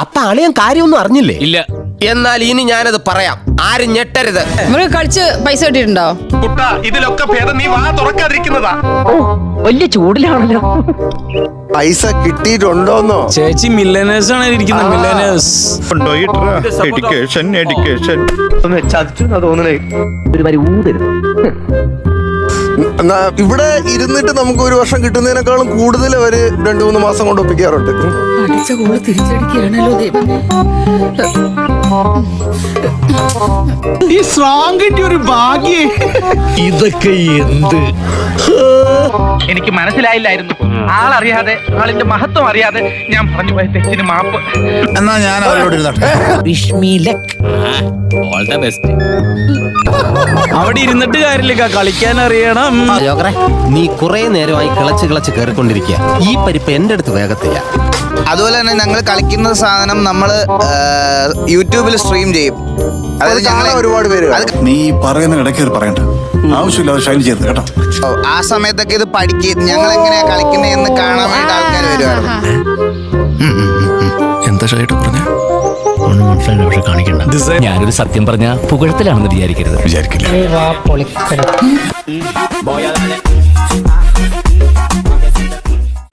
അപ്പൊ അളിയൻ കാര്യമൊന്നും അറിഞ്ഞില്ലേ? ഇല്ല. എന്നാൽ ഇനി ഞാനത് പറയാം, ആരും ഞെട്ടരുത്. നമ്മള് കളിച്ച് പൈസ കിട്ടിയിട്ടുണ്ടോ? കുട്ടാ, ഇതിലൊക്കെ ഭേദം നീ വാ തുറക്കാതിരിക്കുന്നതാ. വലിയ ചൂടിലാണല്ലോ. പൈസ കിട്ടിയിട്ടുണ്ടോന്നോ? ചേച്ചി മില്ലേനേഴ്സ് ആണ് ഇരിക്കുന്നത്. മില്ലേനേഴ്സ് എഡ്യൂക്കേഷൻ ചതിച്ചു തോന്നണേ. ഒരു വരി ഊതരുത്. ഇവിടെ ഇരുന്നിട്ട് നമുക്ക് ഒരു വർഷം കിട്ടുന്നതിനേക്കാളും കൂടുതൽ അവര് 2-3 മാസം കൊണ്ട് ഒപ്പിക്കാറുണ്ട്. അടിച്ച കോള് തിരിച്ചടിക്കുകയാണല്ലോ ദൈവമേ. ഈ സ്ട്രോങ് കിട്ടിയ ഒരു ഭാഗ്യേ. ഇതൊക്കെ എന്ത്? എനിക്ക് മനസ്സിലായില്ലായിരുന്നു. ആളറിയാതെ, ആളിന്റെ മഹത്വം അറിയാതെ ഞാൻ പറഞ്ഞു പോയ തെറ്റിന് മാപ്പ്. എന്നാ ഞാൻ അവരോട് wish me luck. All the best. അവിടെ ഇരുന്നിട്ട് കാര്യമില്ല, കളിക്കാൻ അറിയണം. ജോക്കറെ, നീ കുറെ നേരമായി കിളച്ച് കയറിക്കൊണ്ടിരിക്കുക. ഈ പരിപ്പ് എന്റെ അടുത്ത് വേഗത്തില്ല. അതുപോലെ തന്നെ ഞങ്ങൾ കളിക്കുന്ന സാധനം നമ്മൾ യൂട്യൂബിൽ സ്ട്രീം ചെയ്യും. അതായത് ഞങ്ങൾ ഒരുപാട് പേര് നീ പറയുന്ന ഇടയ്ക്ക് പറയണ്ട, ആവശ്യമില്ലാതെ ഷൈൻ ചെയ്ത് കേട്ടോ. ആ സമയത്തൊക്കെ ഇത് പഠിക്കും, ഞങ്ങൾ എങ്ങനെയാ കളിക്കുന്നത് എന്ന് കാണാൻ വേണ്ടി ആൾക്കാർ വരുവായിരുന്നു. എന്താ ഷൈട്ട് പറഞ്ഞ ഒന്നും മനസ്സിലായില്ല, പക്ഷെ കാണിക്കണ്ട. ഞാനൊരു സത്യം പറഞ്ഞ പുകഴത്തിലാണെന്ന് വിചാരിക്കരുത്. വിചാരിക്കില്ല.